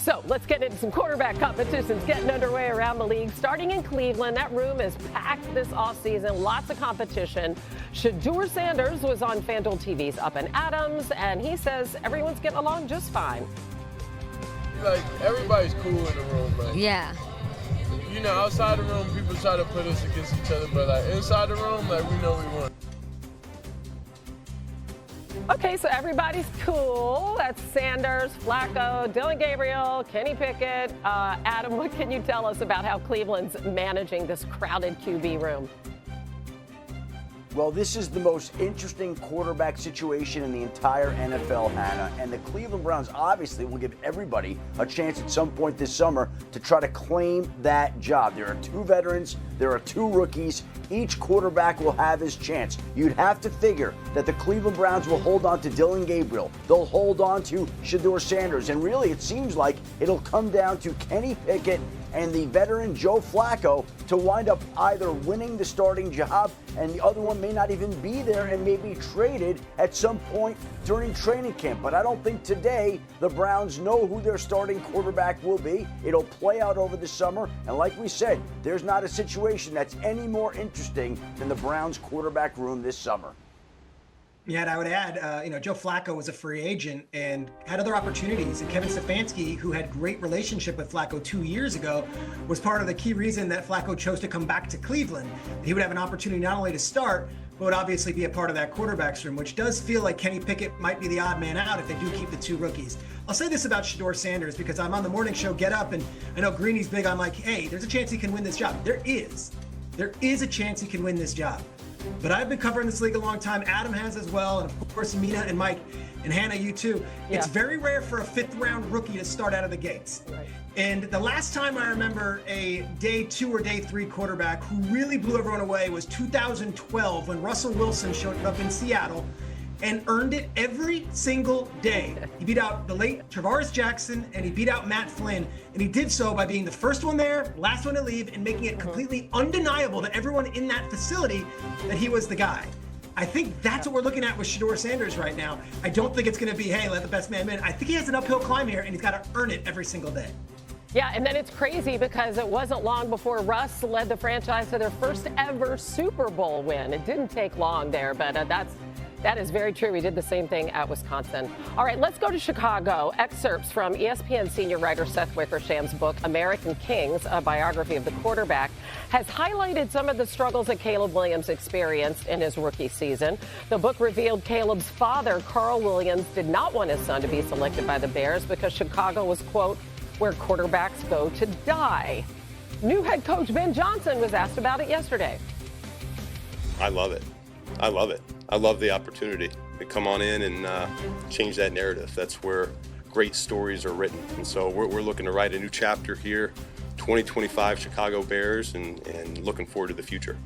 So let's get into some quarterback competitions getting underway around the league. Starting in Cleveland, that room is packed this offseason. Lots of competition. Shedeur Sanders was on FanDuel TV's Up and Adams, and he says everyone's getting along just fine. Like, everybody's cool in the room, man. Yeah. You know, outside the room, people try to put us against each other, but like inside the room, like we know we won. Okay, so everybody's cool. That's Sanders, Flacco, Dylan Gabriel, Kenny Pickett. Adam, what can you tell us about how Cleveland's managing this crowded QB room? Well, this is the most interesting quarterback situation in the entire NFL, Hannah. And the Cleveland Browns obviously will give everybody a chance at some point this summer to try to claim that job. There are 2 veterans, there are 2 rookies. Each quarterback will have his chance. You'd have to figure that the Cleveland Browns will hold on to Dylan Gabriel. They'll hold on to Shedeur Sanders. And really, it seems like it'll come down to Kenny Pickett and the veteran Joe Flacco to wind up either winning the starting job, and the other one may not even be there and may be traded at some point during training camp. But I don't think today the Browns know who their starting quarterback will be. It'll play out over the summer, and like we said, there's not a situation that's any more interesting than the Browns quarterback room this summer. Yeah, and I would add, Joe Flacco was a free agent and had other opportunities. And Kevin Stefanski, who had great relationship with Flacco 2 years ago, was part of the key reason that Flacco chose to come back to Cleveland. He would have an opportunity not only to start, but would obviously be a part of that quarterback's room, which does feel like Kenny Pickett might be the odd man out if they do keep the 2 rookies. I'll say this about Shedeur Sanders because I'm on the morning show Get Up, and I know Greeny's big. I'm like, hey, there's a chance he can win this job. There is a chance he can win this job. But I've been covering this league a long time. Adam has as well. And of course, Mina and Mike and Hannah, you too. Yeah. It's very rare for a 5th round rookie to start out of the gates. Right. And the last time I remember a day 2 or day 3 quarterback who really blew everyone away was 2012 when Russell Wilson showed up in Seattle and earned it every single day. He beat out the late Travaris Jackson and he beat out Matt Flynn. And he did so by being the first one there, last one to leave, and making it completely undeniable to everyone in that facility that he was the guy. I think that's what we're looking at with Shedeur Sanders right now. I don't think it's going to be, hey, let the best man win. I think he has an uphill climb here, and he's got to earn it every single day. Yeah, and then it's crazy because it wasn't long before Russ led the franchise to their first ever Super Bowl win. It didn't take long there, but that is very true. We did the same thing at Wisconsin. All right, let's go to Chicago. Excerpts from ESPN senior writer Seth Wickersham's book, American Kings, a biography of the quarterback, has highlighted some of the struggles that Caleb Williams experienced in his rookie season. The book revealed Caleb's father, Carl Williams, did not want his son to be selected by the Bears because Chicago was, quote, where quarterbacks go to die. New head coach Ben Johnson was asked about it yesterday. I love it. I love it. I love the opportunity to come on in and change that narrative. That's where great stories are written. And so we're looking to write a new chapter here, 2025 Chicago Bears, and looking forward to the future.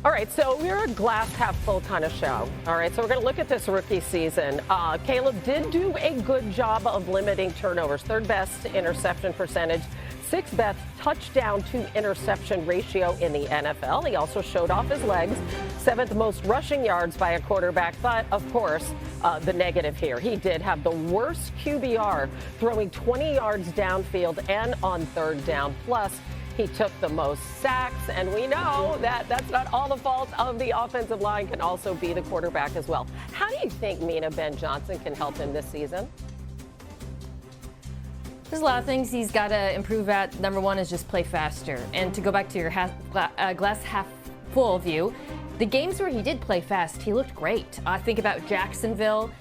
All right, so we're a glass half full kind of show. All right, so we're going to look at this rookie season. Caleb did do a good job of limiting turnovers, 3rd best interception percentage, 6th best touchdown to interception ratio in the NFL. He also showed off his legs, 7th most rushing yards by a quarterback. But of course, the negative here, he did have the worst QBR, throwing 20 yards downfield and on 3rd down. Plus, he took the most sacks, and we know that that's not all the fault of the offensive line, can also be the quarterback as well. How do you think Mina Ben Johnson can help him this season? There's a lot of things he's got to improve at. Number one is just play faster. And to go back to your glass half full view, the games where he did play fast, he looked great. Think about Jacksonville,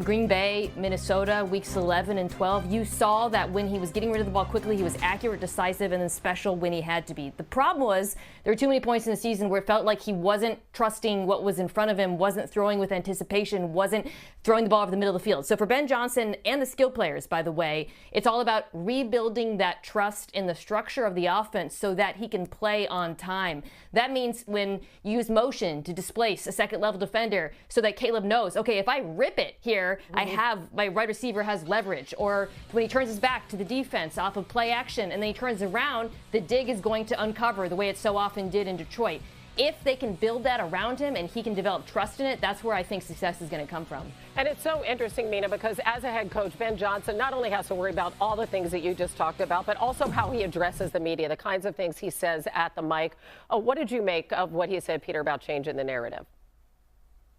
Green Bay, Minnesota, weeks 11 and 12. You saw that when he was getting rid of the ball quickly, he was accurate, decisive, and then special when he had to be. The problem was there were too many points in the season where it felt like he wasn't trusting what was in front of him, wasn't throwing with anticipation, wasn't throwing the ball over the middle of the field. So for Ben Johnson and the skill players, by the way, it's all about rebuilding that trust in the structure of the offense so that he can play on time. That means when you use motion to displace a second-level defender so that Caleb knows, okay, if I rip it here, I have my right receiver has leverage. Or when he turns his back to the defense off of play action and then he turns around, the dig is going to uncover the way it so often did in Detroit. if they can build that around him and he can develop trust in it, that's where I think success is going to come from. And it's so interesting, Mina, because as a head coach, Ben Johnson not only has to worry about all the things that you just talked about, but also how he addresses the media, the kinds of things he says at the mic. What did you make of what he said, Peter, about changing the narrative?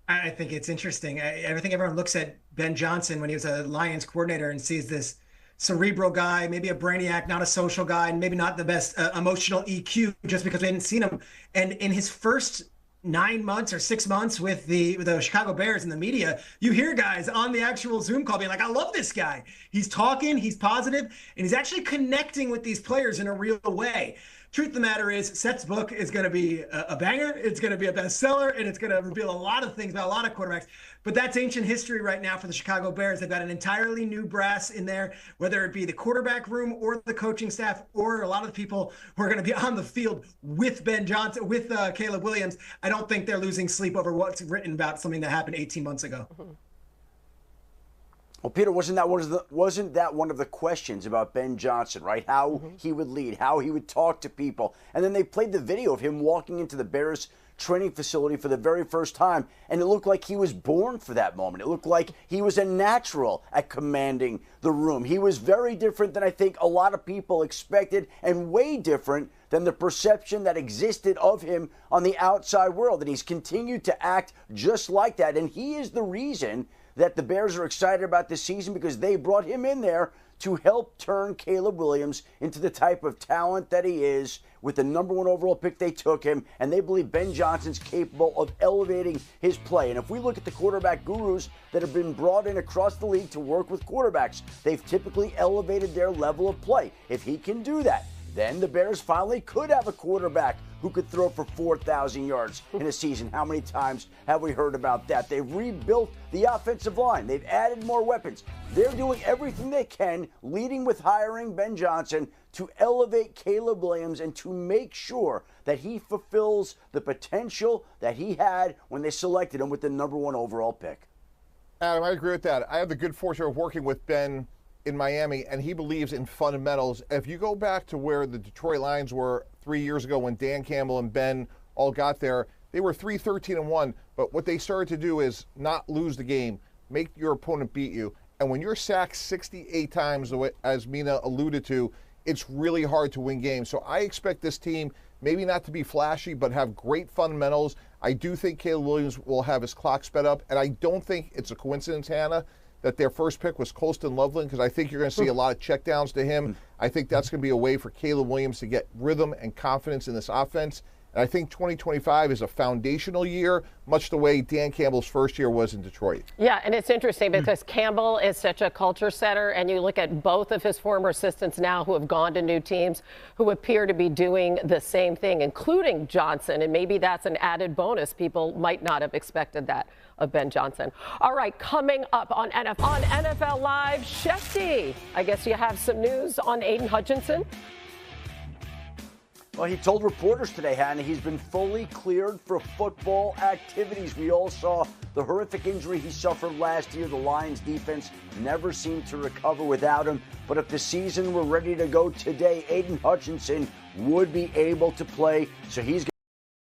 I think it's interesting. I think everyone looks at Ben Johnson when he was a Lions coordinator and sees this cerebral guy, maybe a brainiac, not a social guy, and maybe not the best emotional EQ just because we hadn't seen him. And in his first 9 months or 6 months with the Chicago Bears and the media, you hear guys on the actual Zoom call being like, I love this guy. He's talking, he's positive, and he's actually connecting with these players in a real way. Truth of the matter is, Seth's book is going to be a banger. It's going to be a bestseller, and it's going to reveal a lot of things about a lot of quarterbacks. But that's ancient history right now for the Chicago Bears. They've got an entirely new brass in there, whether it be the quarterback room or the coaching staff or a lot of the people who are going to be on the field with Ben Johnson, with Caleb Williams. I don't think they're losing sleep over what's written about something that happened 18 months ago. Well, Peter, wasn't that one of the questions about Ben Johnson, right? How he would lead, how he would talk to people. And then they played the video of him walking into the Bears training facility for the very first time, and it looked like he was born for that moment. It looked like he was a natural at commanding the room. He was very different than I think a lot of people expected, and way different than the perception that existed of him on the outside world. And he's continued to act just like that, and he is the reason that the Bears are excited about this season, because they brought him in there to help turn Caleb Williams into the type of talent that he is. With the #1 overall pick, they took him, and they believe Ben Johnson's capable of elevating his play. And if we look at the quarterback gurus that have been brought in across the league to work with quarterbacks, they've typically elevated their level of play. If he can do that, then the Bears finally could have a quarterback who could throw for 4,000 yards in a season. How many times have we heard about that? They've rebuilt the offensive line. They've added more weapons. They're doing everything they can, leading with hiring Ben Johnson, to elevate Caleb Williams and to make sure that he fulfills the potential that he had when they selected him with the #1 overall pick. Adam, I agree with that. I have the good fortune of working with Ben in Miami, and he believes in fundamentals. If you go back to where the Detroit Lions were 3 years ago when Dan Campbell and Ben all got there, they were 3-13-1, but what they started to do is not lose the game, make your opponent beat you. And when you're sacked 68 times, as Mina alluded to, it's really hard to win games. So I expect this team maybe not to be flashy, but have great fundamentals. I do think Caleb Williams will have his clock sped up, and I don't think it's a coincidence, Hannah, that their first pick was Colston Loveland, because I think you're going to see a lot of checkdowns to him. I think that's going to be a way for Caleb Williams to get rhythm and confidence in this offense. And I think 2025 is a foundational year, much the way Dan Campbell's first year was in Detroit. Yeah, and it's interesting because Campbell is such a culture setter, and you look at both of his former assistants now who have gone to new teams who appear to be doing the same thing, including Johnson, and maybe that's an added bonus. People might not have expected that of Ben Johnson. All right, coming up on NFL Live, Shefty, I guess you have some news on Aiden Hutchinson. Well, he told reporters today, Hannah, he's been fully cleared for football activities. We all saw the horrific injury he suffered last year. The Lions defense never seemed to recover without him. But if the season were ready to go today, Aiden Hutchinson would be able to play. So he's